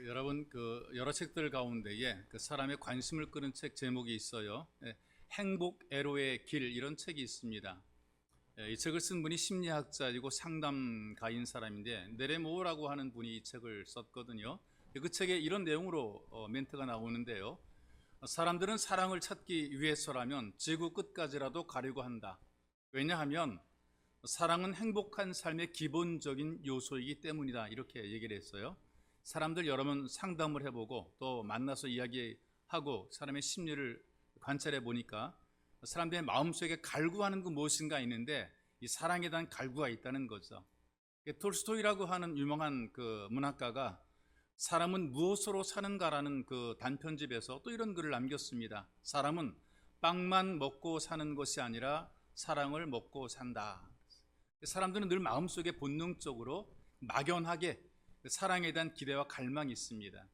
여러분 여러 책들 가운데에 사람의 관심을 끄는 책 제목이 있어요. 행복 애로의 길, 이런 책이 있습니다. 이 책을 쓴 분이 심리학자이고 상담가인 사람인데 네레모어라고 하는 분이 이 책을 썼거든요. 그 책에 이런 내용으로 멘트가 나오는데요. 사람들은 사랑을 찾기 위해서라면 지구 끝까지라도 가려고 한다. 왜냐하면 사랑은 행복한 삶의 기본적인 요소이기 때문이다. 이렇게 얘기를 했어요. 사람들 여러 번 상담을 해보고 또 만나서 이야기하고 사람의 심리를 관찰해 보니까 사람들의 마음속에 갈구하는 그 무엇인가 있는데 이 사랑에 대한 갈구가 있다는 거죠. 톨스토이라고 하는 유명한 그 문학가가 사람은 무엇으로 사는가라는 그 단편집에서 또 이런 글을 남겼습니다. 사람은 빵만 먹고 사는 것이 아니라 사랑을 먹고 산다. 사람들은 늘 마음속에 본능적으로 막연하게 사랑에 대한 기대와 갈망이 있습니다.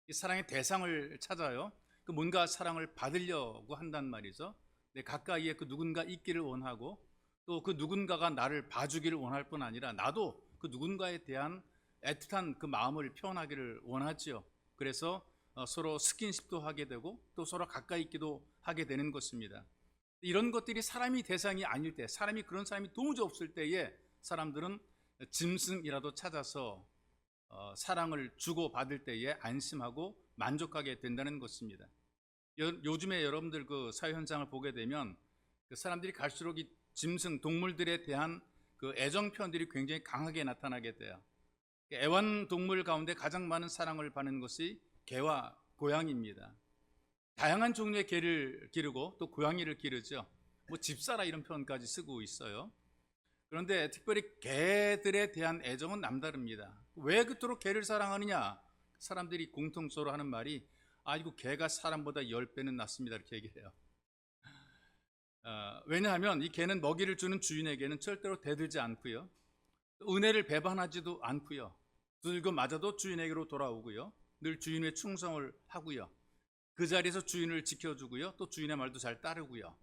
이 사랑의 대상을 찾아요. 뭔가 사랑을 받으려고 한단 말이죠. 내 가까이에 그 누군가 있기를 원하고 또 그 누군가가 나를 봐주기를 원할 뿐 아니라 나도 그 누군가에 대한 애틋한 그 마음을 표현하기를 원하지요. 그래서 서로 스킨십도 하게 되고 또 서로 가까이 있기도 하게 되는 것입니다. 이런 것들이 사람이 대상이 아닐 때, 사람이 그런 사람이 도무지 없을 때에 사람들은 짐승이라도 찾아서 사랑을 주고받을 때에 안심하고 만족하게 된다는 것입니다. 요즘에 여러분들 그 사회 현장을 보게 되면 그 사람들이 갈수록 이 짐승, 동물들에 대한 그 애정 표현들이 굉장히 강하게 나타나게 돼요. 애완동물 가운데 가장 많은 사랑을 받는 것이 개와 고양이입니다. 다양한 종류의 개를 기르고 또 고양이를 기르죠. 뭐 집사라 이런 표현까지 쓰고 있어요. 그런데 특별히 개들에 대한 애정은 남다릅니다. 왜 그토록 개를 사랑하느냐? 사람들이 공통적으로 하는 말이 아이고 개가 사람보다 10배는 낫습니다 이렇게 얘기해요. 왜냐하면 이 개는 먹이를 주는 주인에게는 절대로 대들지 않고요, 은혜를 배반하지도 않고요, 두들겨 맞아도 주인에게로 돌아오고요, 늘 주인의 충성을 하고요, 그 자리에서 주인을 지켜주고요, 또 주인의 말도 잘 따르고요.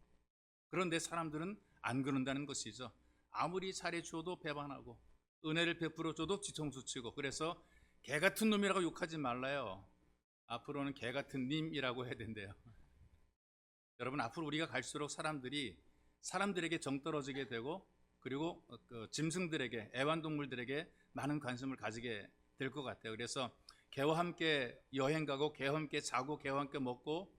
그런데 사람들은 안 그런다는 것이죠. 아무리 잘해줘도 배반하고 은혜를 베풀어줘도 뒤통수치고. 그래서 개 같은 놈이라고 욕하지 말라요. 앞으로는 개 같은 님이라고 해야 된대요. 여러분, 앞으로 우리가 갈수록 사람들에게 정 떨어지게 되고 그리고 짐승들에게, 애완동물들에게 많은 관심을 가지게 될 것 같아요. 그래서 개와 함께 여행 가고 개와 함께 자고 개와 함께 먹고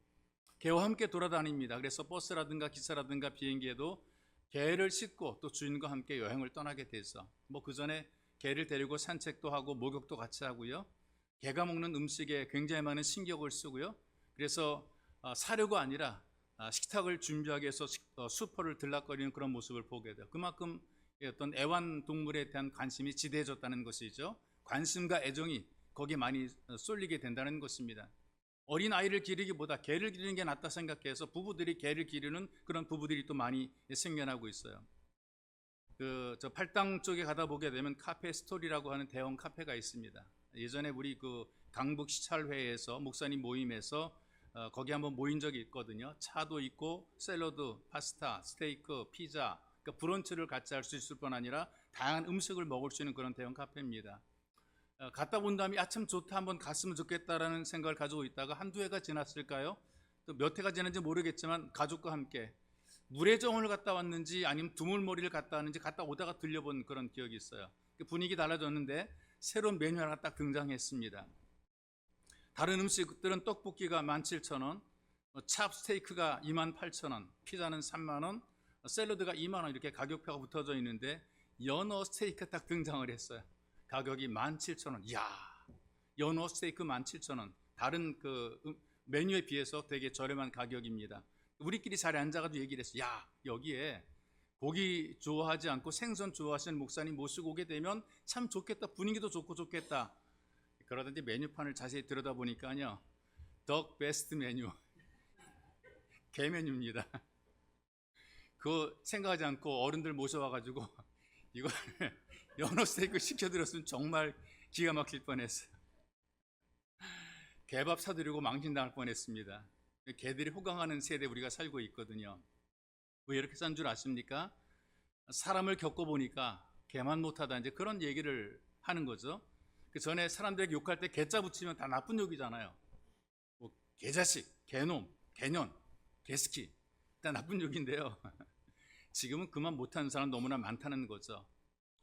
개와 함께 돌아다닙니다. 그래서 버스라든가 기차라든가 비행기에도 개를 싣고 또 주인과 함께 여행을 떠나게 돼서 그 전에 개를 데리고 산책도 하고 목욕도 같이 하고요, 개가 먹는 음식에 굉장히 많은 신경을 쓰고요, 그래서 사료가 아니라 식탁을 준비하기 위해서 수퍼를 들락거리는 그런 모습을 보게 돼요. 그만큼 어떤 애완동물에 대한 관심이 지대해졌다는 것이죠. 관심과 애정이 거기에 많이 쏠리게 된다는 것입니다. 어린 아이를 기르기보다 개를 기르는 게 낫다 생각해서 부부들이 개를 기르는 그런 부부들이 또 많이 생겨나고 있어요. 저 팔당 쪽에 가다 보게 되면 카페 스토리라고 하는 대형 카페가 있습니다. 예전에 우리 그 강북 시찰회에서 목사님 모임에서 거기 한번 모인 적이 있거든요. 차도 있고 샐러드, 파스타, 스테이크, 피자, 그러니까 브런치를 같이 할 수 있을 뿐 아니라 다양한 음식을 먹을 수 있는 그런 대형 카페입니다. 갔다 본 다음에 참 좋다, 한번 갔으면 좋겠다라는 생각을 가지고 있다가 한두 해가 지났을까요? 또 몇 해가 지났는지 모르겠지만 가족과 함께 물의정원을 갔다 왔는지 아니면 두물머리를 갔다 왔는지 갔다 오다가 들려본 그런 기억이 있어요. 분위기 달라졌는데 새로운 메뉴 하나 딱 등장했습니다. 다른 음식들은 떡볶이가 17,000원, 찹스테이크가 28,000원, 피자는 30,000원, 샐러드가 20,000원, 이렇게 가격표가 붙어져 있는데 연어 스테이크 딱 등장을 했어요. 가격이 17,000원. 이야, 연어 스테이크 17,000원. 다른 그 메뉴에 비해서 되게 저렴한 가격입니다. 우리끼리 자리에 앉아가지고 얘기를 했어요. 야, 여기에 고기 좋아하지 않고 생선 좋아하시는 목사님 모시고 오게 되면 참 좋겠다, 분위기도 좋고 좋겠다. 그러던데 메뉴판을 자세히 들여다보니까요, 덕 베스트 메뉴 개 메뉴입니다. 그거 생각하지 않고 어른들 모셔와가지고 이거 연어 스테이크 시켜드렸으면 정말 기가 막힐 뻔했어요. 개밥 사드리고 망신당할 뻔했습니다. 개들이 호강하는 세대에 우리가 살고 있거든요. 왜 이렇게 싼 줄 아십니까? 사람을 겪어보니까 개만 못하다, 이제 그런 얘기를 하는 거죠. 그 전에 사람들에게 욕할 때 개자 붙이면 다 나쁜 욕이잖아요. 뭐 개자식, 개놈, 개년, 개스키 다 나쁜 욕인데요. 지금은 그만 못하는 사람 너무나 많다는 거죠.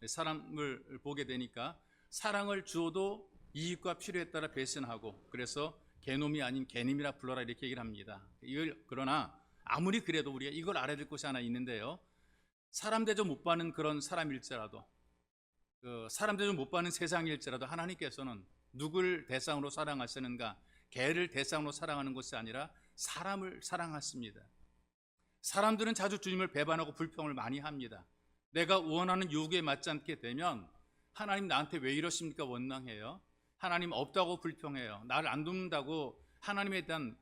사람을 보게 되니까 사랑을 주어도 이익과 필요에 따라 배신하고, 그래서 개놈이 아닌 개님이라 불러라 이렇게 얘기를 합니다. 그러나 아무리 그래도 우리가 이걸 알아야 될 것이 하나 있는데요. 사람 대접 못 받는 그런 사람일지라도, 사람 대접 못 받는 세상일지라도 하나님께서는 누굴 대상으로 사랑하시는가? 개를 대상으로 사랑하는 것이 아니라 사람을 사랑하십니다. 사람들은 자주 주님을 배반하고 불평을 많이 합니다. 내가 원하는 요구에 맞지 않게 되면 하나님 나한테 왜 이러십니까? 원망해요. 하나님 없다고 불평해요. 나를 안 돕는다고 하나님에 대한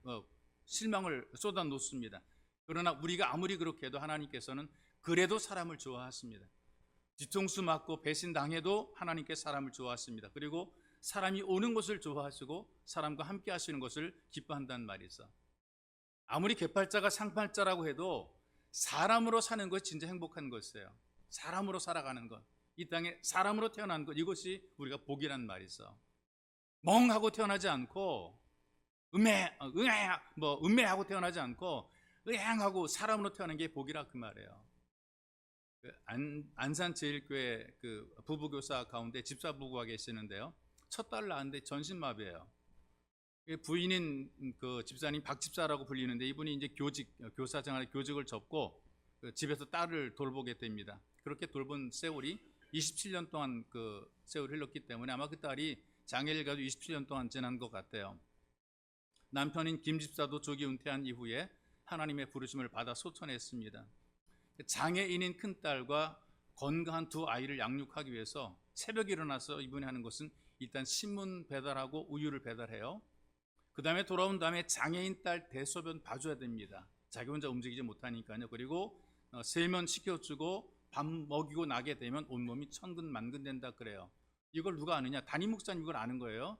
실망을 쏟아 놓습니다. 그러나 우리가 아무리 그렇게 해도 하나님께서는 그래도 사람을 좋아하십니다. 뒤통수 맞고 배신당해도 하나님께 사람을 좋아하십니다. 그리고 사람이 오는 것을 좋아하시고 사람과 함께 하시는 것을 기뻐한다는 말이죠. 아무리 개팔자가 상팔자라고 해도 사람으로 사는 것이 진짜 행복한 것이에요. 사람으로 살아가는 것, 이 땅에 사람으로 태어난 것, 이것이 우리가 복이란 말이죠. 멍하고 태어나지 않고 음매하고 태어나지 않고 의행하고 사람으로 태어난 게 복이라 그 말이에요. 안산제일교회 그 부부교사 가운데 집사 부부가 계시는데요. 첫 딸을 낳았는데 전신마비예요. 부인인 그 집사님 박 집사라고 불리는데, 이분이 이제 교사 생활에 교직을 접고 집에서 딸을 돌보게 됩니다. 그렇게 돌본 세월이 27년 동안 그 세월이 흘렀기 때문에 아마 그 딸이 장애를 가지고 27년 동안 지난 것 같아요. 남편인 김 집사도 조기 은퇴한 이후에 하나님의 부르심을 받아 소천했습니다. 장애인인 큰딸과 건강한 두 아이를 양육하기 위해서 새벽에 일어나서 이분이 하는 것은 일단 신문 배달하고 우유를 배달해요. 그 다음에 돌아온 다음에 장애인 딸 대소변 봐줘야 됩니다. 자기 혼자 움직이지 못하니까요. 그리고 세면 시켜주고 밥 먹이고 나게 되면 온몸이 천근만근 된다 그래요. 이걸 누가 아느냐? 담임 목사님 이걸 아는 거예요.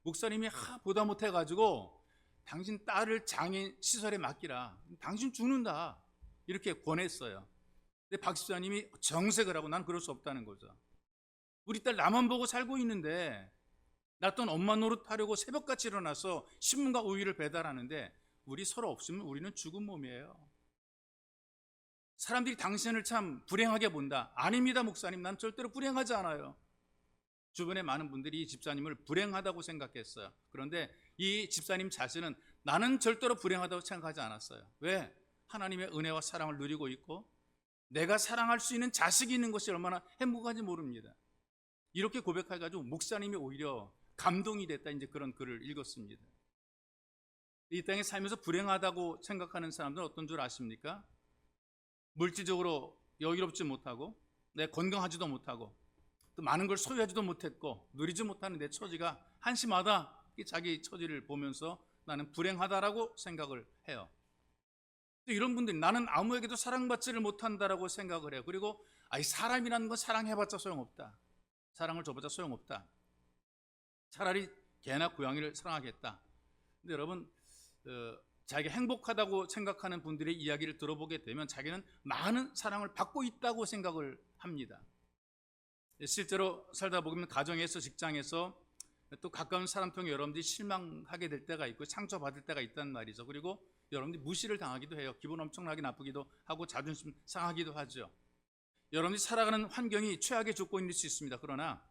목사님이 보다 못해가지고 당신 딸을 장애인 시설에 맡기라, 당신 죽는다, 이렇게 권했어요. 근데 박 집사님이 정색을 하고 난 그럴 수 없다는 거죠. 우리 딸 나만 보고 살고 있는데 놔둔 엄마 노릇하려고 새벽같이 일어나서 신문과 우유를 배달하는데 우리 서로 없으면 우리는 죽은 몸이에요. 사람들이 당신을 참 불행하게 본다. 아닙니다 목사님, 난 절대로 불행하지 않아요. 주변에 많은 분들이 이 집사님을 불행하다고 생각했어요. 그런데 이 집사님 자신은 나는 절대로 불행하다고 생각하지 않았어요. 왜? 하나님의 은혜와 사랑을 누리고 있고 내가 사랑할 수 있는 자식이 있는 것이 얼마나 행복한지 모릅니다. 이렇게 고백해가지고 목사님이 오히려 감동이 됐다, 이제 그런 글을 읽었습니다. 이 땅에 살면서 불행하다고 생각하는 사람들은 어떤 줄 아십니까? 물질적으로 여유롭지 못하고 내 건강하지도 못하고 또 많은 걸 소유하지도 못했고 누리지 못하는 내 처지가 한심하다, 자기 처지를 보면서 나는 불행하다라고 생각을 해요. 또 이런 분들이 나는 아무에게도 사랑받지를 못한다라고 생각을 해요. 그리고 사람이라는 건 사랑해봤자 소용없다, 사랑을 줘봤자 소용없다, 차라리 개나 고양이를 사랑하겠다. 근데 여러분, 자기가 행복하다고 생각하는 분들의 이야기를 들어보게 되면 자기는 많은 사랑을 받고 있다고 생각을 합니다. 실제로 살다 보면 가정에서, 직장에서 또 가까운 사람 통해 여러분들이 실망하게 될 때가 있고 상처받을 때가 있단 말이죠. 그리고 여러분들이 무시를 당하기도 해요. 기분 엄청나게 나쁘기도 하고 자존심 상하기도 하죠. 여러분들이 살아가는 환경이 최악의 조건일 수 있습니다. 그러나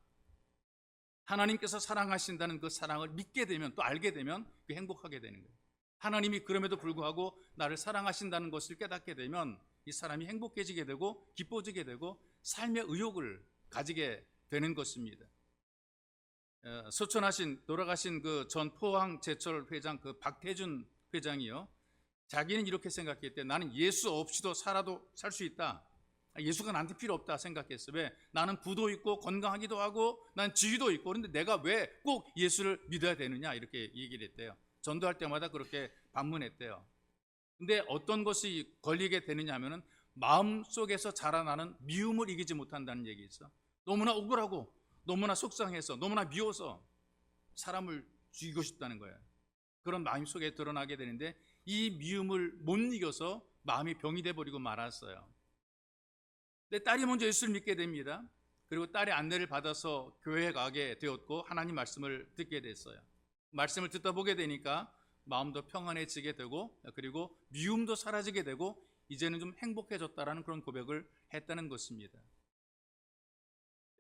하나님께서 사랑하신다는 그 사랑을 믿게 되면, 또 알게 되면 그 행복하게 되는 거예요. 하나님이 그럼에도 불구하고 나를 사랑하신다는 것을 깨닫게 되면 이 사람이 행복해지게 되고 기뻐지게 되고 삶의 의욕을 가지게 되는 것입니다. 소천하신, 돌아가신 그 전 포항제철 회장, 그 박태준 회장이요, 자기는 이렇게 생각했대. 나는 예수 없이도 살아도 살 수 있다. 예수가 나한테 필요 없다 생각했어. 왜? 나는 부도 있고 건강하기도 하고 난 지위도 있고, 그런데 내가 왜 꼭 예수를 믿어야 되느냐, 이렇게 얘기를 했대요. 전도할 때마다 그렇게 반문했대요. 근데 어떤 것이 걸리게 되느냐 하면은 마음속에서 자라나는 미움을 이기지 못한다는 얘기죠. 너무나 억울하고 너무나 속상해서 너무나 미워서 사람을 죽이고 싶다는 거예요. 그런 마음 속에 드러나게 되는데 이 미움을 못 이겨서 마음이 병이 돼버리고 말았어요. 근데 딸이 먼저 예수를 믿게 됩니다. 그리고 딸의 안내를 받아서 교회에 가게 되었고 하나님 말씀을 듣게 됐어요. 말씀을 듣다 보게 되니까 마음도 평안해지게 되고 그리고 미움도 사라지게 되고 이제는 좀 행복해졌다라는 그런 고백을 했다는 것입니다.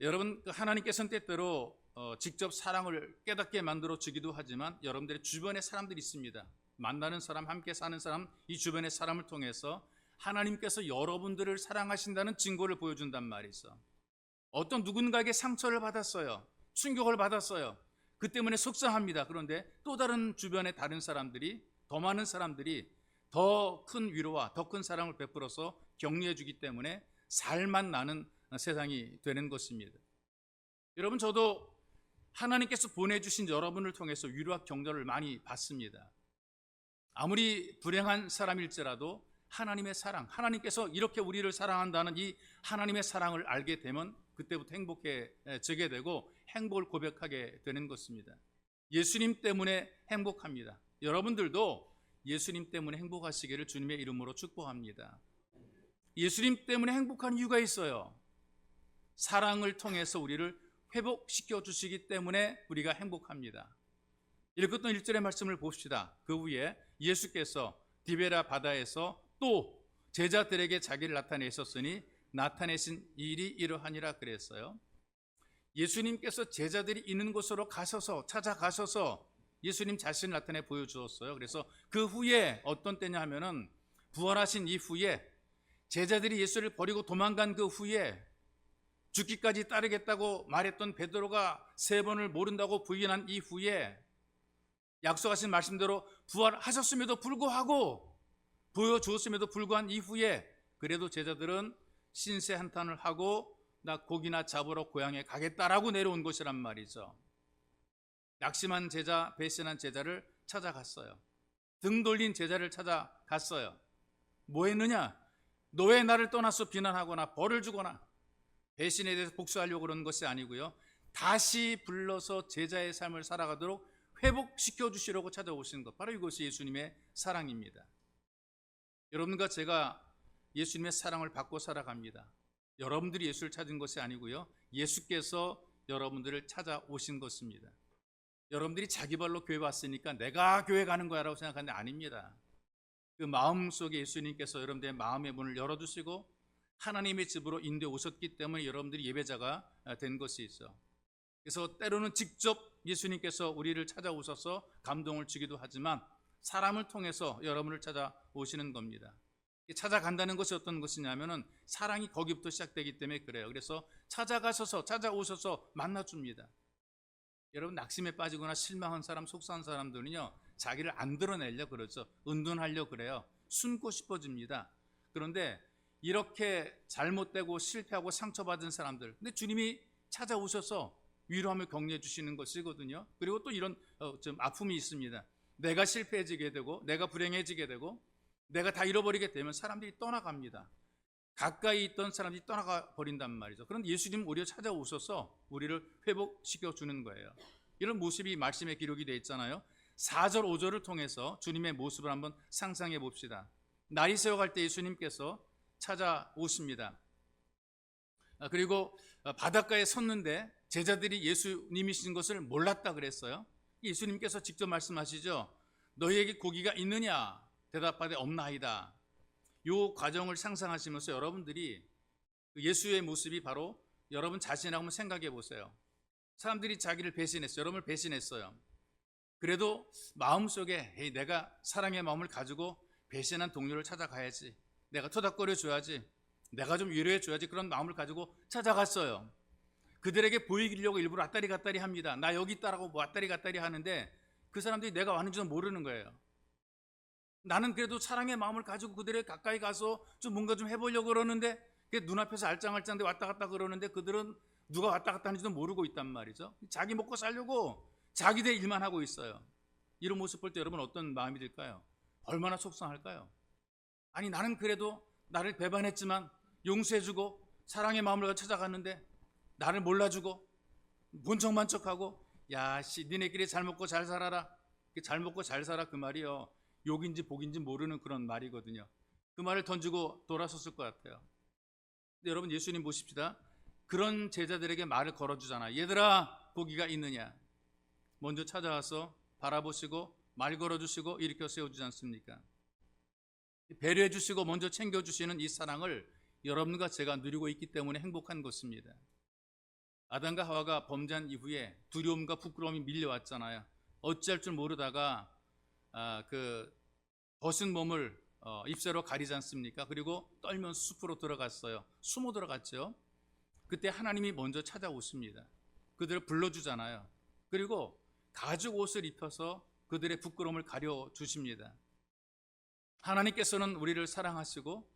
여러분, 하나님께서는 때때로 직접 사랑을 깨닫게 만들어 주기도 하지만 여러분들의 주변에 사람들이 있습니다. 만나는 사람, 함께 사는 사람, 이 주변의 사람을 통해서 하나님께서 여러분들을 사랑하신다는 증거를 보여준단 말이죠. 어떤 누군가에게 상처를 받았어요. 충격을 받았어요. 그 때문에 속상합니다. 그런데 또 다른 주변의 다른 사람들이, 더 많은 사람들이 더 큰 위로와 더 큰 사랑을 베풀어서 격려해 주기 때문에 살만 나는 세상이 되는 것입니다. 여러분, 저도 하나님께서 보내주신 여러분을 통해서 위로와 격려를 많이 받습니다. 아무리 불행한 사람일지라도 하나님의 사랑, 하나님께서 이렇게 우리를 사랑한다는 이 하나님의 사랑을 알게 되면 그때부터 행복해지게 되고 행복을 고백하게 되는 것입니다. 예수님 때문에 행복합니다. 여러분들도 예수님 때문에 행복하시기를 주님의 이름으로 축복합니다. 예수님 때문에 행복한 이유가 있어요. 사랑을 통해서 우리를 회복시켜 주시기 때문에 우리가 행복합니다. 읽었던 1절의 말씀을 봅시다. 그 후에 예수께서 디베라 바다에서 또 제자들에게 자기를 나타내셨으니 나타내신 일이 이러하니라 그랬어요. 예수님께서 제자들이 있는 곳으로 가셔서 찾아가셔서 예수님 자신을 나타내 보여주었어요. 그래서 그 후에 어떤 때냐 하면은 부활하신 이후에 제자들이 예수를 버리고 도망간 그 후에 죽기까지 따르겠다고 말했던 베드로가 3번을 모른다고 부인한 이후에 약속하신 말씀대로 부활하셨음에도 불구하고 보여주었음에도 불구한 이후에 그래도 제자들은 신세 한탄을 하고 나 고기나 잡으러 고향에 가겠다라고 내려온 것이란 말이죠. 낙심한 제자, 배신한 제자를 찾아갔어요. 등 돌린 제자를 찾아갔어요. 뭐 했느냐? 너 왜 나를 떠나서 비난하거나 벌을 주거나 배신에 대해서 복수하려고 그러는 것이 아니고요. 다시 불러서 제자의 삶을 살아가도록 회복시켜 주시려고 찾아오신 것, 바로 이것이 예수님의 사랑입니다. 여러분과 제가 예수님의 사랑을 받고 살아갑니다. 여러분들이 예수를 찾은 것이 아니고요. 예수께서 여러분들을 찾아오신 것입니다. 여러분들이 자기 발로 교회 왔으니까 내가 교회 가는 거야 라고 생각하는데 아닙니다. 그 마음속에 예수님께서 여러분들의 마음의 문을 열어주시고 하나님의 집으로 인도해 오셨기 때문에 여러분들이 예배자가 된 것이 있어. 그래서 때로는 직접 예수님께서 우리를 찾아오셔서 감동을 주기도 하지만 사람을 통해서 여러분을 찾아오시는 겁니다. 찾아간다는 것이 어떤 것이냐면은 사랑이 거기부터 시작되기 때문에 그래요. 그래서 찾아오셔서 만나줍니다. 여러분, 낙심에 빠지거나 실망한 사람, 속상한 사람들은요 자기를 안 드러내려고 그러죠. 은둔하려고 그래요. 숨고 싶어집니다. 그런데 이렇게 잘못되고 실패하고 상처받은 사람들, 근데 주님이 찾아오셔서 위로하며 격려해 주시는 것이거든요. 그리고 또 이런 좀 아픔이 있습니다. 내가 실패해지게 되고 내가 불행해지게 되고 내가 다 잃어버리게 되면 사람들이 떠나갑니다. 가까이 있던 사람들이 떠나가 버린단 말이죠. 그런데 예수님 오히려 찾아오셔서 우리를 회복시켜 주는 거예요. 이런 모습이 말씀에 기록이 되어 있잖아요. 4절 5절을 통해서 주님의 모습을 한번 상상해 봅시다. 날이 새어갈 때 예수님께서 찾아오십니다. 그리고 바닷가에 섰는데 제자들이 예수님이신 것을 몰랐다 그랬어요. 예수님께서 직접 말씀하시죠. 너희에게 고기가 있느냐? 대답하되 없나이다. 이 과정을 상상하시면서 여러분들이 예수의 모습이 바로 여러분 자신이라고 한번 생각해 보세요. 사람들이 자기를 배신했어요. 여러분을 배신했어요. 그래도 마음속에 에이, 내가 사랑의 마음을 가지고 배신한 동료를 찾아가야지. 내가 토닥거려 줘야지. 내가 좀 위로해 줘야지. 그런 마음을 가지고 찾아갔어요. 그들에게 보이려고 일부러 왔다리 갔다리 합니다. 나 여기 있다라고 뭐 왔다리 갔다리 하는데 그 사람들이 내가 왔는지도 모르는 거예요. 나는 그래도 사랑의 마음을 가지고 그들에게 가까이 가서 좀 뭔가 좀 해보려고 그러는데 눈앞에서 알짱알짱 왔다 갔다 그러는데 그들은 누가 왔다 갔다 하는지도 모르고 있단 말이죠. 자기 먹고 살려고 자기들 일만 하고 있어요. 이런 모습 볼 때 여러분 어떤 마음이 들까요? 얼마나 속상할까요? 아니 나는 그래도 나를 배반했지만 용서해주고 사랑의 마음을 찾아갔는데 나를 몰라주고 본척만 척하고 야씨 니네끼리 잘 먹고 잘 살아라. 잘 먹고 잘 살아 그 말이요. 욕인지 복인지 모르는 그런 말이거든요. 그 말을 던지고 돌아섰을 것 같아요. 근데 여러분 예수님 보십시다. 그런 제자들에게 말을 걸어주잖아요. 얘들아, 고기가 있느냐? 먼저 찾아와서 바라보시고 말 걸어주시고 일으켜 세워주지 않습니까? 배려해 주시고 먼저 챙겨주시는 이 사랑을 여러분과 제가 누리고 있기 때문에 행복한 것입니다. 아담과 하와가 범죄한 이후에 두려움과 부끄러움이 밀려왔잖아요. 어찌할 줄 모르다가 그 벗은 몸을 잎새로 가리지 않습니까? 그리고 떨면서 숲으로 들어갔어요. 숨어 들어갔죠. 그때 하나님이 먼저 찾아오십니다. 그들을 불러주잖아요. 그리고 가죽 옷을 입혀서 그들의 부끄러움을 가려주십니다. 하나님께서는 우리를 사랑하시고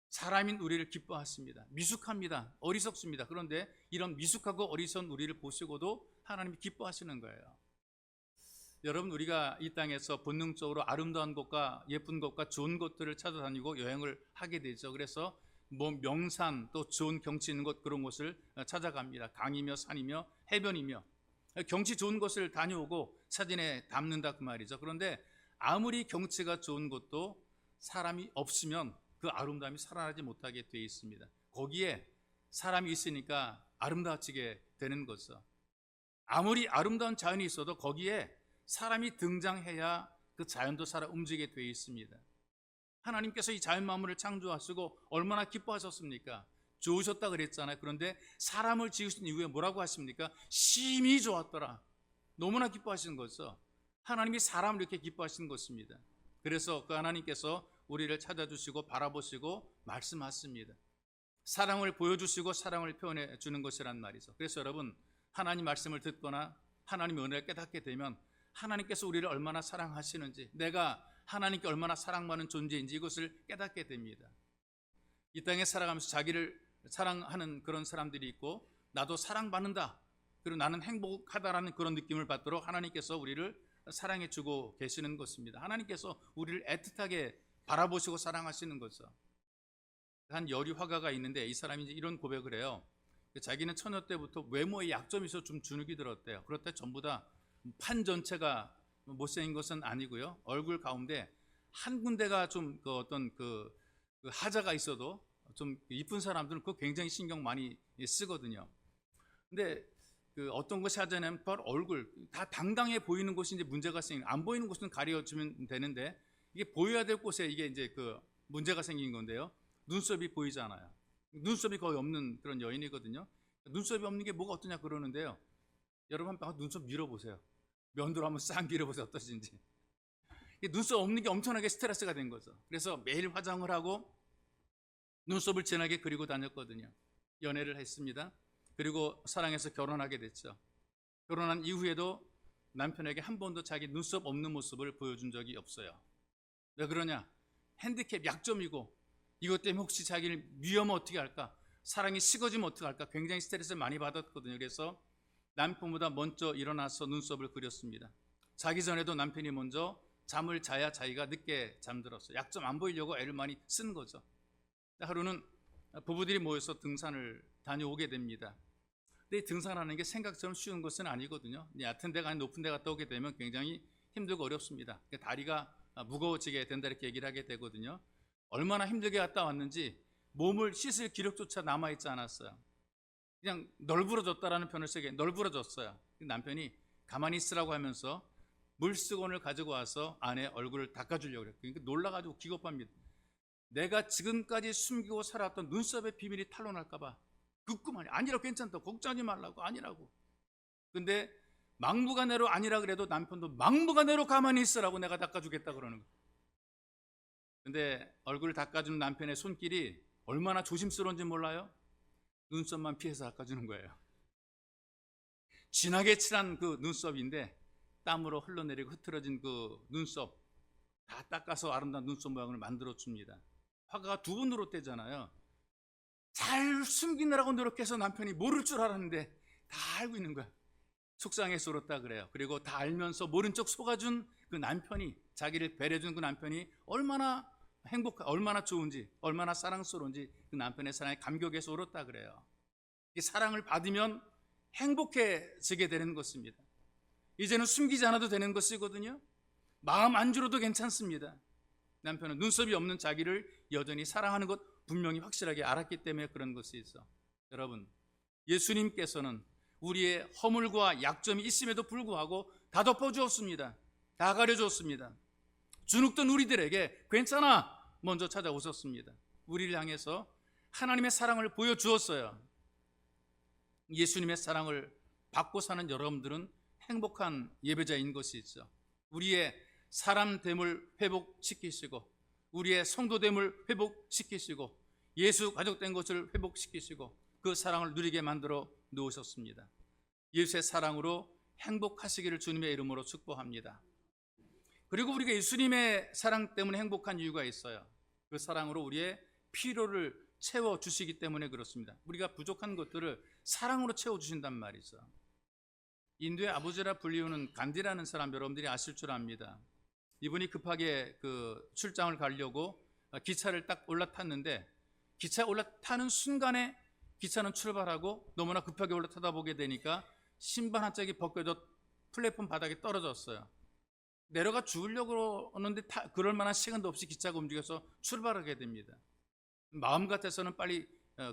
사람인 우리를 기뻐하십니다. 미숙합니다. 어리석습니다. 그런데 이런 미숙하고 어리석은 우리를 보시고도 하나님이 기뻐하시는 거예요. 여러분, 우리가 이 땅에서 본능적으로 아름다운 것과 예쁜 것과 좋은 것들을 찾아다니고 여행을 하게 되죠. 그래서 뭐 명산, 또 좋은 경치 있는 곳, 그런 곳을 찾아갑니다. 강이며 산이며 해변이며 경치 좋은 곳을 다녀오고 사진에 담는다 그 말이죠. 그런데 아무리 경치가 좋은 곳도 사람이 없으면 그 아름다움이 살아나지 못하게 되어 있습니다. 거기에 사람이 있으니까 아름다워지게 되는 거죠. 아무리 아름다운 자연이 있어도 거기에 사람이 등장해야 그 자연도 살아 움직이게 되어 있습니다. 하나님께서 이 자연 만물을 창조하시고 얼마나 기뻐하셨습니까? 좋으셨다 그랬잖아요. 그런데 사람을 지으신 이후에 뭐라고 하십니까? 심히 좋았더라. 너무나 기뻐하시는 거죠. 하나님이 사람을 이렇게 기뻐하시는 것입니다. 그래서 그 하나님께서 우리를 찾아주시고 바라보시고 말씀하십니다. 사랑을 보여주시고 사랑을 표현해 주는 것이란 말이죠. 그래서 여러분, 하나님 말씀을 듣거나 하나님의 은혜를 깨닫게 되면 하나님께서 우리를 얼마나 사랑하시는지, 내가 하나님께 얼마나 사랑받는 존재인지 이것을 깨닫게 됩니다. 이 땅에 살아가면서 자기를 사랑하는 그런 사람들이 있고, 나도 사랑받는다, 그리고 나는 행복하다라는 그런 느낌을 받도록 하나님께서 우리를 사랑해 주고 계시는 것입니다. 하나님께서 우리를 애틋하게 바라보시고 사랑하시는 거죠. 한 여리 화가가 있는데 이 사람이 이제 이런 고백을 해요. 자기는 처녀 때부터 외모에 약점이 있어 좀 주눅이 들었대요. 그렇다 전부 다 판 전체가 못생긴 것은 아니고요. 얼굴 가운데 한 군데가 좀 어떤 그 하자가 있어도 좀 이쁜 사람들은 그거 굉장히 신경 많이 쓰거든요. 근데 그 어떤 것이 하자냐면 바로 얼굴, 다 당당해 보이는 곳이 이제 문제가 생긴, 안 보이는 곳은 가려주면 되는데 이게 보여야 될 곳에 이게 이제 그 문제가 생긴 건데요. 눈썹이 보이잖아요. 눈썹이 거의 없는 그런 여인이거든요. 눈썹이 없는 게 뭐가 어떠냐 그러는데요. 여러분 한번 눈썹 밀어보세요. 면도로 한번 싹 밀어보세요. 어떠신지. 눈썹 없는 게 엄청나게 스트레스가 된 거죠. 그래서 매일 화장을 하고 눈썹을 진하게 그리고 다녔거든요. 연애를 했습니다. 그리고 사랑해서 결혼하게 됐죠. 결혼한 이후에도 남편에게 한 번도 자기 눈썹 없는 모습을 보여준 적이 없어요. 왜 그러냐? 핸디캡, 약점이고, 이것 때문에 혹시 자기를 미워하면 어떻게 할까? 사랑이 식어지면 어떻게 할까? 굉장히 스트레스를 많이 받았거든요. 그래서 남편보다 먼저 일어나서 눈썹을 그렸습니다. 자기 전에도 남편이 먼저 잠을 자야 자기가 늦게 잠들었어요. 약점 안 보이려고 애를 많이 쓴 거죠. 하루는 부부들이 모여서 등산을 다녀오게 됩니다. 근데 등산하는 게 생각처럼 쉬운 것은 아니거든요. 얕은 데가 아닌 높은 데 갔다 오게 되면 굉장히 힘들고 어렵습니다. 다리가 무거워지게 된다 이렇게 얘기를 하게 되거든요. 얼마나 힘들게 갔다 왔는지 몸을 씻을 기력조차 남아있지 않았어요. 그냥 널브러졌다라는 표현을 쓰게 널브러졌어요. 남편이 가만히 있으라고 하면서 물수건을 가지고 와서 아내 얼굴을 닦아주려고 그랬어요. 그러니까 놀라가지고 기겁합니다. 내가 지금까지 숨기고 살았던 눈썹의 비밀이 탄로날까봐 극구만이 아니라고, 괜찮다, 걱정하지 말라고, 아니라고. 근데 막무가내로 아니라 그래도 남편도 막무가내로 가만히 있으라고 내가 닦아주겠다 그러는 거예요. 근데 얼굴을 닦아주는 남편의 손길이 얼마나 조심스러운지 몰라요? 눈썹만 피해서 닦아주는 거예요. 진하게 칠한 그 눈썹인데 땀으로 흘러내리고 흐트러진 그 눈썹 다 닦아서 아름다운 눈썹 모양을 만들어줍니다. 화가가 두 번 노릇대잖아요. 잘 숨기느라고 노력해서 남편이 모를 줄 알았는데 다 알고 있는 거야. 속상해서 울었다 그래요. 그리고 다 알면서 모른 척 속아준 그 남편이, 자기를 배려준 그 남편이 얼마나 얼마나 좋은지, 얼마나 사랑스러운지 그 남편의 사랑에 감격해서 울었다 그래요. 이 사랑을 받으면 행복해지게 되는 것입니다. 이제는 숨기지 않아도 되는 것이거든요. 마음 안 줄여도 괜찮습니다. 남편은 눈썹이 없는 자기를 여전히 사랑하는 것 분명히 확실하게 알았기 때문에 그런 것이 있어. 여러분, 예수님께서는 우리의 허물과 약점이 있음에도 불구하고 다 덮어주었습니다. 다 가려줬습니다. 주눅든 우리들에게 괜찮아 먼저 찾아오셨습니다. 우리를 향해서 하나님의 사랑을 보여주었어요. 예수님의 사랑을 받고 사는 여러분들은 행복한 예배자인 것이 있죠. 우리의 사람됨을 회복시키시고 우리의 성도됨을 회복시키시고 예수 가족된 것을 회복시키시고 그 사랑을 누리게 만들어 놓으셨습니다. 예수의 사랑으로 행복하시기를 주님의 이름으로 축복합니다. 그리고 우리가 예수님의 사랑 때문에 행복한 이유가 있어요. 그 사랑으로 우리의 필요를 채워주시기 때문에 그렇습니다. 우리가 부족한 것들을 사랑으로 채워주신단 말이죠. 인도의 아버지라 불리우는 간디라는 사람 여러분들이 아실 줄 압니다. 이분이 급하게 그 출장을 가려고 기차를 딱 올라탔는데 기차에 올라타는 순간에 기차는 출발하고 너무나 급하게 올라타다 보게 되니까 신발 한 짝이 벗겨져 플랫폼 바닥에 떨어졌어요. 내려가 죽으려고 하는데 그럴 만한 시간도 없이 기차가 움직여서 출발하게 됩니다. 마음 같아서는 빨리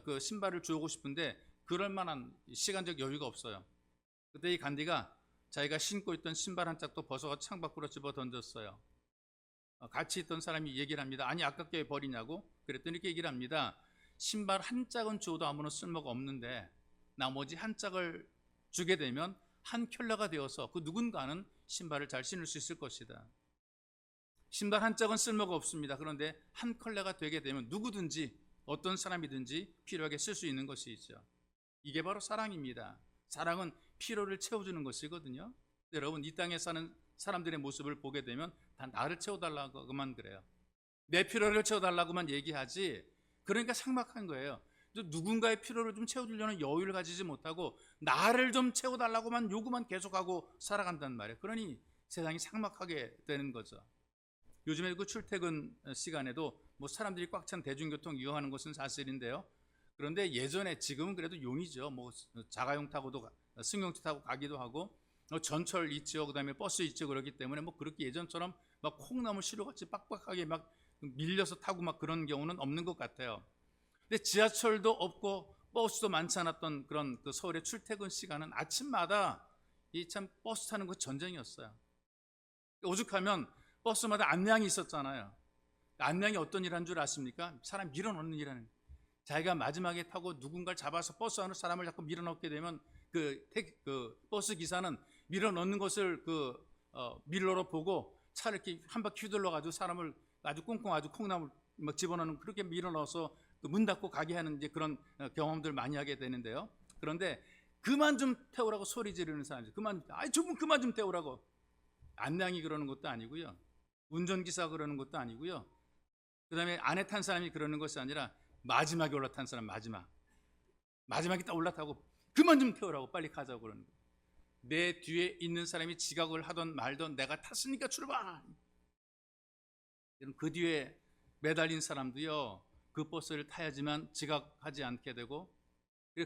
그 신발을 주우고 싶은데 그럴 만한 시간적 여유가 없어요. 그때 이 간디가 자기가 신고 있던 신발 한 짝도 벗어가 창밖으로 집어 던졌어요. 같이 있던 사람이 얘기를 합니다. 아니 아깝게 왜 버리냐고. 그랬더니 이렇게 얘기를 합니다. 신발 한 짝은 주어도 아무런 쓸모가 없는데 나머지 한 짝을 주게 되면 한 켤레가 되어서 그 누군가는 신발을 잘 신을 수 있을 것이다. 신발 한 짝은 쓸모가 없습니다. 그런데 한 켤레가 되게 되면 누구든지 어떤 사람이든지 필요하게 쓸 수 있는 것이 있죠. 이게 바로 사랑입니다. 사랑은 필요를 채워주는 것이거든요. 여러분 이 땅에 사는 사람들의 모습을 보게 되면 다 나를 채워달라고만 그래요. 내 필요를 채워달라고만 얘기하지. 그러니까 삭막한 거예요. 누군가의 필요를 좀 채워주려는 여유를 가지지 못하고 나를 좀 채워달라고만 요구만 계속하고 살아간단 말이에요. 그러니 세상이 삭막하게 되는 거죠. 요즘에 그 출퇴근 시간에도 뭐 사람들이 꽉 찬 대중교통 이용하는 것은 사실인데요. 그런데 예전에 지금은 그래도 용이죠. 뭐 자가용 타고도 승용차 타고 가기도 하고 전철 있죠. 그다음에 버스 있죠. 그렇기 때문에 뭐 그렇게 예전처럼 막 콩나물 시루같이 빡빡하게 막 밀려서 타고 막 그런 경우는 없는 것 같아요. 근데 지하철도 없고 버스도 많지 않았던 그런 그 서울의 출퇴근 시간은 아침마다 이 참 버스 타는 거 전쟁이었어요. 오죽하면 버스마다 안내양이 있었잖아요. 안내양이 어떤 일 한 줄 아십니까? 사람 밀어넣는 일하는. 자기가 마지막에 타고 누군가를 잡아서 버스 안으로 사람을 자꾸 밀어넣게 되면 그 버스 기사는 밀어넣는 것을 밀러로 보고 차를 이렇게 한 바퀴 휘둘러가지고 사람을 아주 꽁꽁 아주 콩나물 막 집어넣는 그렇게 밀어넣어서 문 닫고 가게 하는 이제 그런 경험들 많이 하게 되는데요. 그런데 그만 좀 태우라고 소리 지르는 사람들, 저분 그만 좀 태우라고. 안내양이 그러는 것도 아니고요. 운전기사가 그러는 것도 아니고요. 그 다음에 안에 탄 사람이 그러는 것이 아니라 마지막에 올라탄 사람 마지막에 딱 올라타고 그만 좀 태우라고 빨리 가자고 그러는 거예요. 내 뒤에 있는 사람이 지각을 하던 말던 내가 탔으니까 출발. 그 뒤에 매달린 사람도요. 그 버스를 타야지만 지각하지 않게 되고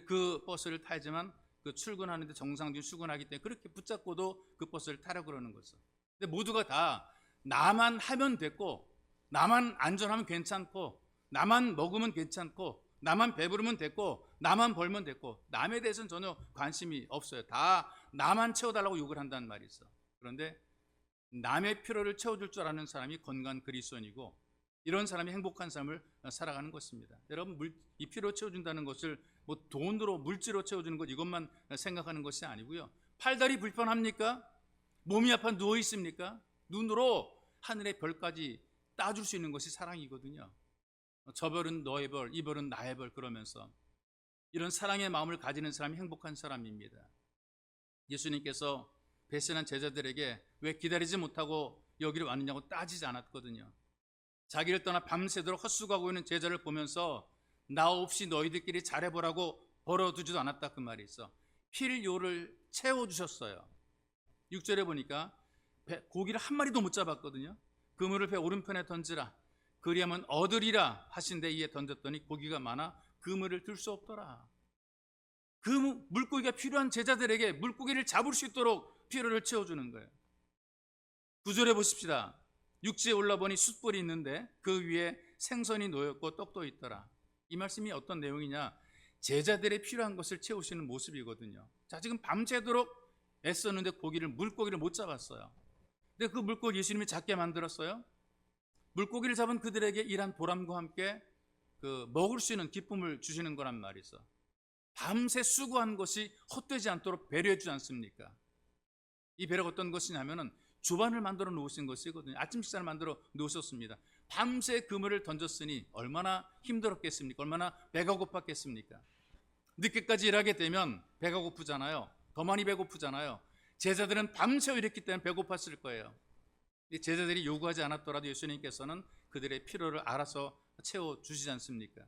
그 버스를 타야지만 그 출근하는데 정상적으로 출근하기 때문에 그렇게 붙잡고도 그 버스를 타라고 그러는 거죠. 근데 모두가 다 나만 하면 됐고 나만 안전하면 괜찮고 나만 먹으면 괜찮고 나만 배부르면 됐고 나만 벌면 됐고 남에 대해서는 전혀 관심이 없어요. 다 나만 채워달라고 요구를 한다는 말이 있어. 그런데 남의 필요를 채워줄 줄 아는 사람이 건강한 그리스도인이고 이런 사람이 행복한 삶을 살아가는 것입니다. 여러분 이 필요 채워준다는 것을 뭐 돈으로 물질로 채워주는 것 이것만 생각하는 것이 아니고요. 팔다리 불편합니까? 몸이 아파 누워 있습니까? 눈으로 하늘의 별까지 따줄 수 있는 것이 사랑이거든요. 저 별은 너의 별, 이 별은 나의 별 그러면서 이런 사랑의 마음을 가지는 사람이 행복한 사람입니다. 예수님께서 배신한 제자들에게 왜 기다리지 못하고 여기를 왔느냐고 따지지 않았거든요. 자기를 떠나 밤새도록 헛수고하고 있는 제자를 보면서 나 없이 너희들끼리 잘해보라고 벌어두지도 않았다 그 말이 있어. 필요를 채워주셨어요. 6절에 보니까 고기를 한 마리도 못 잡았거든요. 그물을 배 오른편에 던지라 그리하면 얻으리라 하신데 이에 던졌더니 고기가 많아 그물을 들 수 없더라. 그 물고기가 필요한 제자들에게 물고기를 잡을 수 있도록 필요를 채워주는 거예요. 9절에 보십시다. 육지에 올라보니 숯불이 있는데 그 위에 생선이 놓였고 떡도 있더라. 이 말씀이 어떤 내용이냐? 제자들의 필요한 것을 채우시는 모습이거든요. 자, 지금 밤새도록 애썼는데 물고기를 못 잡았어요. 근데 그 물고기 예수님이 잡게 만들었어요. 물고기를 잡은 그들에게 일한 보람과 함께 먹을 수 있는 기쁨을 주시는 거란 말이죠. 밤새 수고한 것이 헛되지 않도록 배려해 주지 않습니까? 이 배려가 어떤 것이냐면은 조반을 만들어 놓으신 것이거든요. 아침 식사를 만들어 놓으셨습니다. 밤새 그물을 던졌으니 얼마나 힘들었겠습니까? 얼마나 배가 고팠겠습니까? 늦게까지 일하게 되면 배가 고프잖아요. 더 많이 배고프잖아요. 제자들은 밤새 일했기 때문에 배고팠을 거예요. 제자들이 요구하지 않았더라도 예수님께서는 그들의 필요를 알아서 채워주시지 않습니까?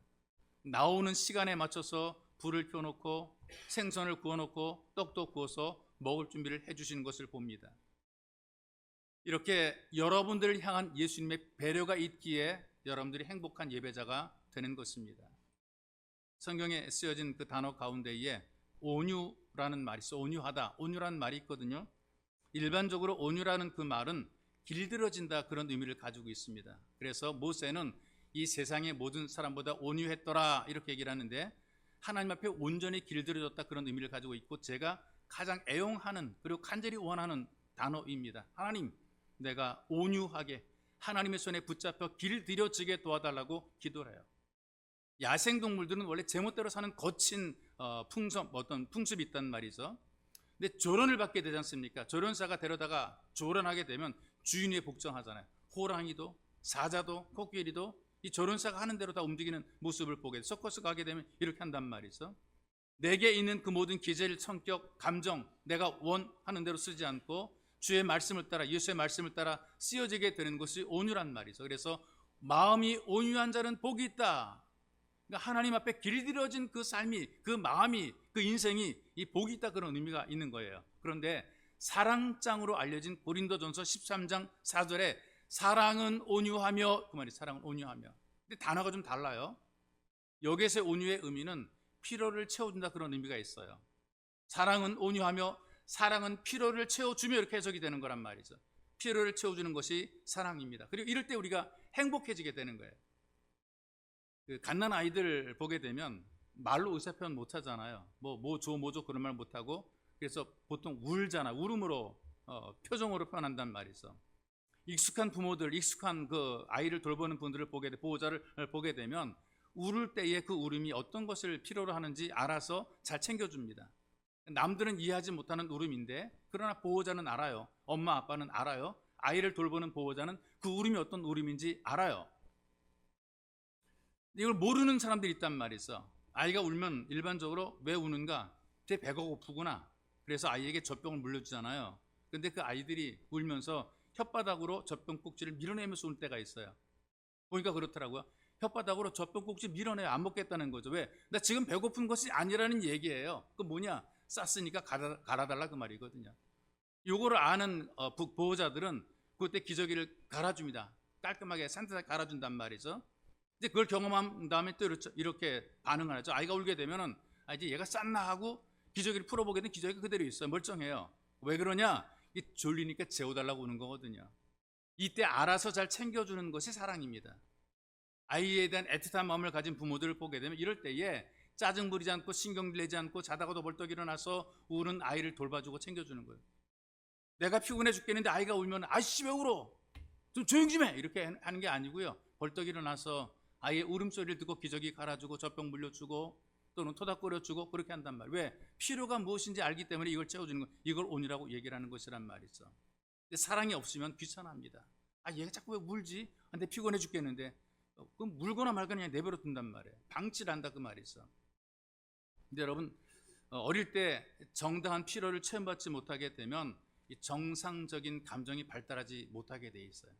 나오는 시간에 맞춰서 불을 펴놓고 생선을 구워놓고 떡도 구워서 먹을 준비를 해주시는 것을 봅니다. 이렇게 여러분들을 향한 예수님의 배려가 있기에 여러분들이 행복한 예배자가 되는 것입니다. 성경에 쓰여진 그 단어 가운데에 온유라는 말이 있어. 온유하다, 온유라는 말이 있거든요. 일반적으로 온유라는 그 말은 길들여진다, 그런 의미를 가지고 있습니다. 그래서 모세는 이 세상의 모든 사람보다 온유했더라, 이렇게 얘기를 하는데 하나님 앞에 온전히 길들여졌다, 그런 의미를 가지고 있고, 제가 가장 애용하는 그리고 간절히 원하는 단어입니다. 하나님, 내가 온유하게 하나님의 손에 붙잡혀 길들여지게 도와달라고 기도를 해요. 야생동물들은 원래 제멋대로 사는 거친 어떤 풍습이 있단 말이죠. 근데 조련을 받게 되지 않습니까? 조련사가 데려다가 조련하게 되면 주인이 복종하잖아요. 호랑이도 사자도 코끼리도 이 조련사가 하는 대로 다 움직이는 모습을 보게 돼요. 서커스 가게 되면 이렇게 한단 말이죠. 내게 있는 그 모든 기질, 성격, 감정 내가 원하는 대로 쓰지 않고 주의 말씀을 따라, 예수의 말씀을 따라 쓰여지게 되는 것이 온유란 말이죠. 그래서 마음이 온유한 자는 복이 있다. 그러니까 하나님 앞에 길들여진 그 삶이, 그 마음이, 그 인생이 이 복이 있다, 그런 의미가 있는 거예요. 그런데 사랑장으로 알려진 고린도전서 13장 4절에 사랑은 온유하며, 그 말이 사랑은 온유하며. 근데 단어가 좀 달라요. 여기서의 온유의 의미는 피로를 채워준다, 그런 의미가 있어요. 사랑은 온유하며 사랑은 피로를 채워주며, 이렇게 해석이 되는 거란 말이죠. 피로를 채워주는 것이 사랑입니다. 그리고 이럴 때 우리가 행복해지게 되는 거예요. 그 갓난 아이들 보게 되면 말로 의사표현 못 하잖아요. 뭐줘 그런 말 못 하고, 그래서 보통 울잖아. 울음으로 표정으로 표현한단 말이죠. 익숙한 부모들, 익숙한 그 아이를 돌보는 분들을 보호자를 보게 되면 울을 때의 그 울음이 어떤 것을 필요로 하는지 알아서 잘 챙겨줍니다. 남들은 이해하지 못하는 울음인데, 그러나 보호자는 알아요. 엄마 아빠는 알아요. 아이를 돌보는 보호자는 그 울음이 어떤 울음인지 알아요. 이걸 모르는 사람들이 있단 말이죠. 아이가 울면 일반적으로 왜 우는가? 제 배가 고프구나. 그래서 아이에게 젖병을 물려주잖아요. 근데 그 아이들이 울면서 혓바닥으로 젖병 꼭지를 밀어내면서 울 때가 있어요. 보니까 그렇더라고요. 혓바닥으로 젖병 꼭지 밀어내요. 안 먹겠다는 거죠. 왜? 나 지금 배고픈 것이 아니라는 얘기예요. 그 뭐냐? 쌌으니까 갈아달라, 그 말이거든요. 요거를 아는 보호자들은 그때 기저귀를 갈아줍니다. 깔끔하게 산뜻하게 갈아준단 말이죠. 이제 그걸 경험한 다음에 또 이렇게 반응을 하죠. 아이가 울게 되면은 이제 얘가 쌌나 하고 기저귀를 풀어보게 되면 기저귀가 그대로 있어요. 멀쩡해요. 왜 그러냐? 이 졸리니까 재워달라고 우는 거거든요. 이때 알아서 잘 챙겨주는 것이 사랑입니다. 아이에 대한 애틋한 마음을 가진 부모들을 보게 되면 이럴 때에 짜증 부리지 않고 신경 내지 않고 자다가도 벌떡 일어나서 우는 아이를 돌봐주고 챙겨주는 거예요. 내가 피곤해 죽겠는데 아이가 울면 아이씨 왜 울어? 좀 조용 좀 해! 이렇게 하는 게 아니고요. 벌떡 일어나서 아이의 울음소리를 듣고 기저귀 갈아주고 젖병 물려주고 또는 토닥거려주고, 그렇게 한단 말이에요. 왜? 필요가 무엇인지 알기 때문에 이걸 채워주는 거, 이걸 온유라고 얘기를 하는 것이란 말이죠. 근데 사랑이 없으면 귀찮아합니다. 얘가 자꾸 왜 울지? 근데 피곤해 죽겠는데 그럼 물거나 말거나 그냥 내버려 둔단 말이에요. 방치를 한다, 그 말이죠. 근데 여러분, 어릴 때 정당한 필요를 체험받지 못하게 되면 이 정상적인 감정이 발달하지 못하게 돼 있어요.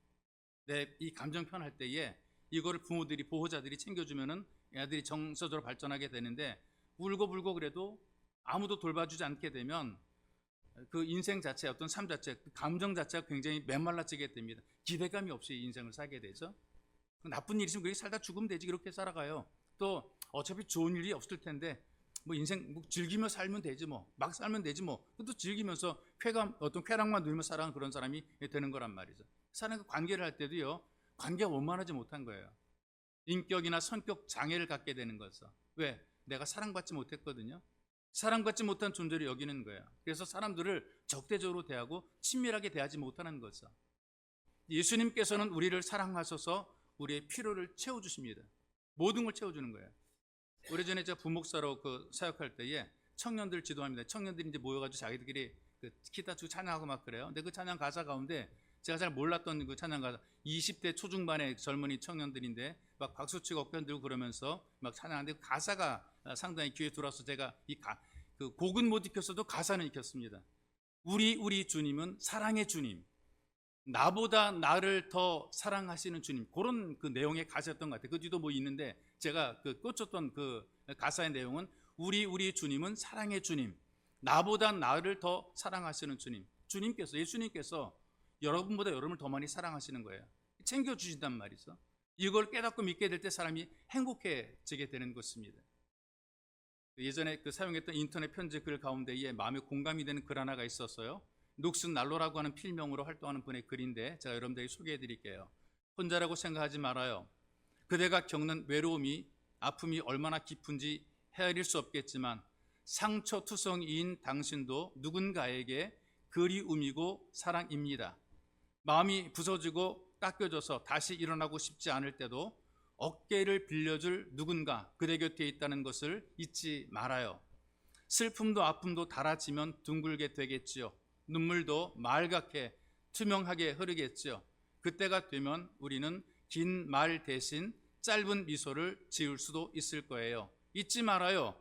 이 감정 표현할 때에 이거를 부모들이, 보호자들이 챙겨주면은 애들이 정서적으로 발전하게 되는데, 울고불고 그래도 아무도 돌봐주지 않게 되면 그 인생 자체, 어떤 삶 자체, 그 감정 자체가 굉장히 메말라지게 됩니다. 기대감이 없이 인생을 살게 되죠. 나쁜 일 있으면 그렇게 살다 죽으면 되지, 그렇게 살아가요. 또 어차피 좋은 일이 없을 텐데 인생 즐기며 살면 되지, 막 살면 되지, 또 즐기면서 어떤 쾌락만 누리며 살아가는 그런 사람이 되는 거란 말이죠. 사람과 관계를 할 때도요, 관계가 원만하지 못한 거예요. 인격이나 성격 장애를 갖게 되는 거죠. 왜? 내가 사랑받지 못했거든요. 사랑받지 못한 존재로 여기는 거예요. 그래서 사람들을 적대적으로 대하고 친밀하게 대하지 못하는 거죠. 예수님께서는 우리를 사랑하셔서 우리의 필요를 채워주십니다. 모든 걸 채워주는 거예요. 오래전에 제가 부목사로 사역할 때에 청년들 지도합니다. 청년들이 이제 모여가지고 자기들끼리 기타 치고 찬양하고 막 그래요. 근데 그 찬양 가사 가운데 제가 잘 몰랐던 그 찬양 가사, 20대 초중반의 젊은이 청년들인데 막 박수치고 어깨 흔들고 그러면서 막 찬양하는데 가사가 상당히 귀에 들어와서 제가 그 곡은 못 익혔어도 가사는 익혔습니다. 우리 주님은 사랑의 주님, 나보다 나를 더 사랑하시는 주님, 그런 그 내용의 가사였던 것 같아요. 그 뒤도 뭐 있는데 제가 꽂혔던 그 가사의 내용은 우리 주님은 사랑의 주님, 나보다 나를 더 사랑하시는 주님. 주님께서, 예수님께서 여러분보다 여러분을 더 많이 사랑하시는 거예요. 챙겨주신단 말이죠. 이걸 깨닫고 믿게 될 때 사람이 행복해지게 되는 것입니다. 예전에 사용했던 인터넷 편지 글 가운데에 마음에 공감이 되는 글 하나가 있었어요. 녹슨 난로라고 하는 필명으로 활동하는 분의 글인데 제가 여러분들에게 소개해 드릴게요. 혼자라고 생각하지 말아요. 그대가 겪는 외로움이, 아픔이 얼마나 깊은지 헤아릴 수 없겠지만 상처투성이인 당신도 누군가에게 그리움이고 사랑입니다. 마음이 부서지고 깎여져서 다시 일어나고 싶지 않을 때도 어깨를 빌려줄 누군가 그대 곁에 있다는 것을 잊지 말아요. 슬픔도 아픔도 닳아지면 둥글게 되겠지요. 눈물도 맑게 투명하게 흐르겠지요. 그때가 되면 우리는 긴 말 대신 짧은 미소를 지을 수도 있을 거예요. 잊지 말아요.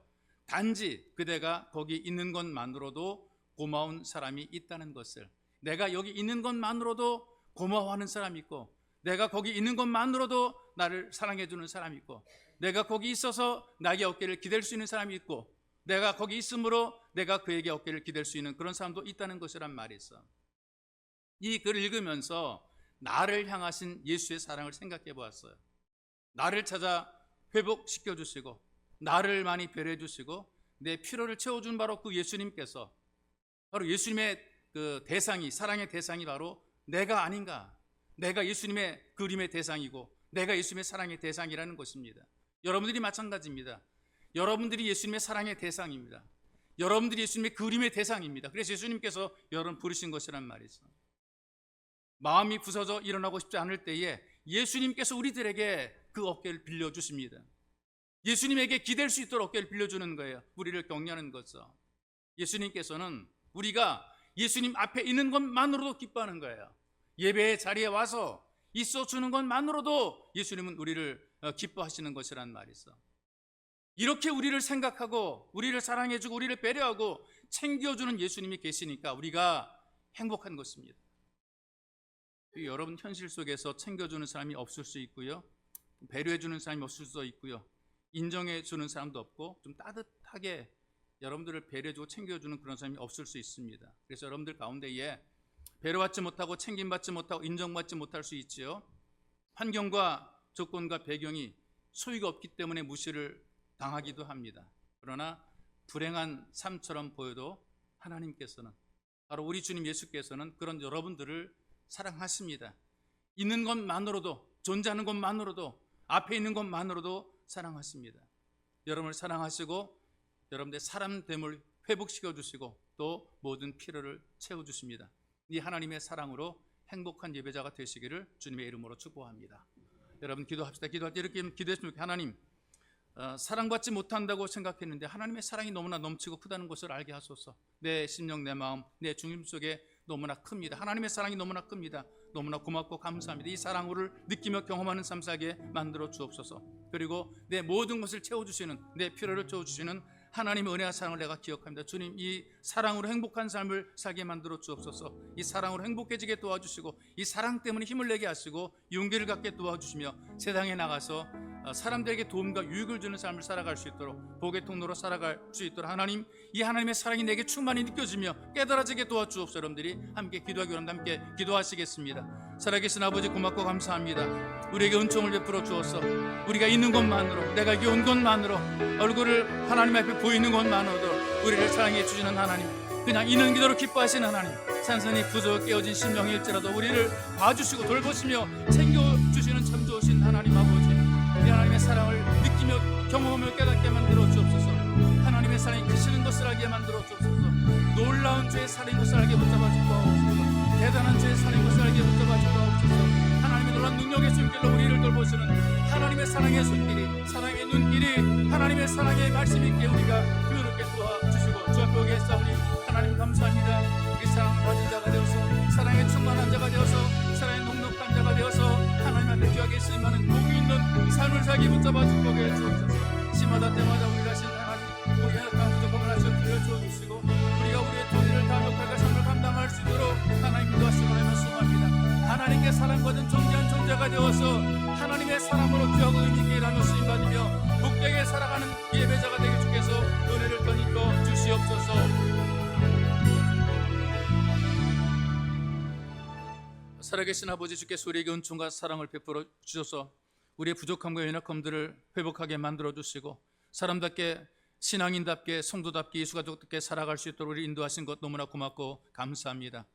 단지 그대가 거기 있는 것만으로도 고마운 사람이 있다는 것을. 내가 여기 있는 것만으로도 고마워하는 사람이 있고, 내가 거기 있는 것만으로도 나를 사랑해주는 사람이 있고, 내가 거기 있어서 나에게 어깨를 기댈 수 있는 사람이 있고, 내가 거기 있으므로 내가 그에게 어깨를 기댈 수 있는 그런 사람도 있다는 것이란 말이 있어. 이 글을 읽으면서 나를 향하신 예수의 사랑을 생각해 보았어요. 나를 찾아 회복시켜 주시고, 나를 많이 배려해 주시고, 내 필요를 채워준 바로 그 예수님께서, 바로 예수님의 그 대상이, 사랑의 대상이 바로 내가 아닌가. 내가 예수님의 그림의 대상이고 내가 예수님의 사랑의 대상이라는 것입니다. 여러분들이 마찬가지입니다. 여러분들이 예수님의 사랑의 대상입니다. 여러분들이 예수님의 그림의 대상입니다. 그래서 예수님께서 여러분 부르신 것이란 말이죠. 마음이 부서져 일어나고 싶지 않을 때에 예수님께서 우리들에게 그 어깨를 빌려주십니다. 예수님에게 기댈 수 있도록 어깨를 빌려주는 거예요. 우리를 격려하는 거죠. 예수님께서는 우리가 예수님 앞에 있는 것만으로도 기뻐하는 거예요. 예배의 자리에 와서 있어주는 것만으로도 예수님은 우리를 기뻐하시는 것이란 말이 있어. 이렇게 우리를 생각하고 우리를 사랑해주고 우리를 배려하고 챙겨주는 예수님이 계시니까 우리가 행복한 것입니다. 여러분 현실 속에서 챙겨주는 사람이 없을 수 있고요, 배려해주는 사람이 없을 수도 있고요, 인정해주는 사람도 없고 좀 따뜻하게 여러분들을 배려해주고 챙겨주는 그런 사람이 없을 수 있습니다. 그래서 여러분들 가운데에 배려받지 못하고 챙김받지 못하고 인정받지 못할 수 있지요. 환경과 조건과 배경이 소유가 없기 때문에 무시를 당하기도 합니다. 그러나 불행한 삶처럼 보여도 하나님께서는, 바로 우리 주님 예수께서는 그런 여러분들을 사랑하십니다. 있는 것만으로도, 존재하는 것만으로도, 앞에 있는 것만으로도 사랑하십니다. 여러분을 사랑하시고 여러분들의 사람됨을 회복시켜 주시고 또 모든 필요를 채워주십니다. 이 하나님의 사랑으로 행복한 예배자가 되시기를 주님의 이름으로 축복합니다. 여러분 기도합시다. 기도할 때 이렇게 기도했으면 좋겠어요. 하나님, 사랑받지 못한다고 생각했는데 하나님의 사랑이 너무나 넘치고 크다는 것을 알게 하소서. 내 심령, 내 마음, 내 중심 속에 너무나 큽니다. 하나님의 사랑이 너무나 큽니다. 너무나 고맙고 감사합니다. 이 사랑을 느끼며 경험하는 삶 살게 만들어 주옵소서. 그리고 내 모든 것을 채워주시는, 내 필요를 채워주시는 하나님의 은혜와 사랑을 내가 기억합니다. 주님, 이 사랑으로 행복한 삶을 살게 만들어 주옵소서. 이 사랑으로 행복해지게 도와주시고 이 사랑 때문에 힘을 내게 하시고 용기를 갖게 도와주시며 세상에 나가서 사람들에게 도움과 유익을 주는 삶을 살아갈 수 있도록, 복의 통로로 살아갈 수 있도록 하나님, 이 하나님의 사랑이 내게 충만히 느껴지며 깨달아지게 도와주옵소서. 여러분들이 함께 기도하기 원합니다. 함께 기도하시겠습니다. 살아계신 아버지 고맙고 감사합니다. 우리에게 은총을 베풀어 주어서 우리가 있는 것만으로, 내가 여기 온 것만으로, 얼굴을 하나님 앞에 보이는 것만으로도 우리를 사랑해 주시는 하나님, 그냥 있는 기도로 기뻐하시는 하나님, 산산이 부족해 깨어진 심령일지라도 우리를 봐주시고 돌보시며 챙겨주시는 참 좋으신 하나님 아버지, 이 하나님의 사랑을 느끼며 경험하며 깨닫게 만들어 주옵소서. 사랑이 크시는 것을 알게 만들어 주옵소서. 놀라운 주의 사랑인 것을 알게 붙잡아 주옵소서. 대단한 주의 사랑인 것을 알게 붙잡아 주옵소서. 하나님의 놀라운 능력의 손길로 우리를 돌보시는 하나님의 사랑의 손길이, 사랑의 눈길이, 하나님의 사랑의 말씀 있게 우리가 그렇게 도와주시고 주 앞에 오게 했사오니 하나님 감사합니다. 우리 사랑을 받은 자가 되어서, 사랑에 충만한 자가 되어서, 사랑에 넉넉한 자가 되어서 하나님 앞에 귀하게 쓰임하는 복이 있는 삶을 살기 붙잡아 주게 해주옵소서. 시마다 때마다 우리가 신 하나님, 우리의 약한 부족함을 하셔 들려주어주시고 우리가 우리의 도리를 다 역할과 삶을 감당할 수 있도록 하나님 인도하시고 하나님을 수고합니다. 하나님께 사랑받은 존귀한 존재가 되어서 하나님의 사람으로 귀하고 의미있게 일하며 쓰임받으며 복되게 살아가는 예배자가 되게 주께서 은혜를 더입어 주시옵소서. 살아계신 아버지, 주께서 우리에게 은총과 사랑을 베풀어 주셔서 우리의 부족함과 연약함들을 회복하게 만들어 주시고 사람답게, 신앙인답게, 성도답게, 예수가족답게 살아갈 수 있도록 우리 인도하신 것 너무나 고맙고 감사합니다.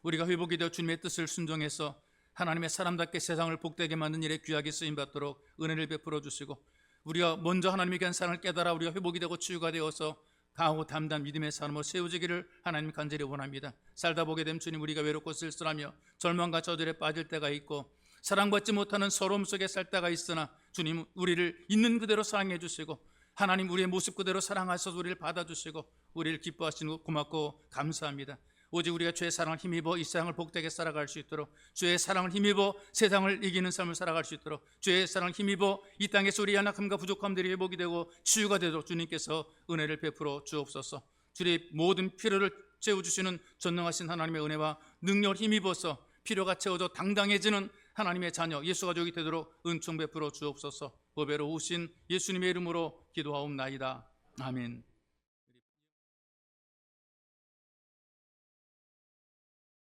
우리가 회복이 되어 주님의 뜻을 순종해서 하나님의 사람답게 세상을 복되게 만든 일에 귀하게 쓰임받도록 은혜를 베풀어 주시고 우리가 먼저 하나님의 귀한 사랑을 깨달아 우리가 회복이 되고 치유가 되어서 강하고 담대한 믿음의 사람으로 세워지기를 하나님 간절히 원합니다. 살다 보게 되면 주님, 우리가 외롭고 쓸쓸하며 절망과 저절에 빠질 때가 있고 사랑받지 못하는 서러움 속에 살 때가 있으나 주님, 우리를 있는 그대로 사랑해 주시고 하나님, 우리의 모습 그대로 사랑하셔서 우리를 받아주시고 우리를 기뻐하시는 것 고맙고 감사합니다. 오직 우리가 주의 사랑을 힘입어 이 세상을 복되게 살아갈 수 있도록, 주의 사랑을 힘입어 세상을 이기는 삶을 살아갈 수 있도록, 주의 사랑을 힘입어 이 땅에서 우리의 연약함과 부족함들이 회복이 되고 치유가 되도록 주님께서 은혜를 베풀어 주옵소서. 주의 모든 필요를 채워주시는 전능하신 하나님의 은혜와 능력을 힘입어서 필요가 채워져 당당해지는 하나님의 자녀, 예수 가족이 되도록 은총 베풀어 주옵소서. 보배로 오신 예수님의 이름으로 기도하옵나이다. 아멘.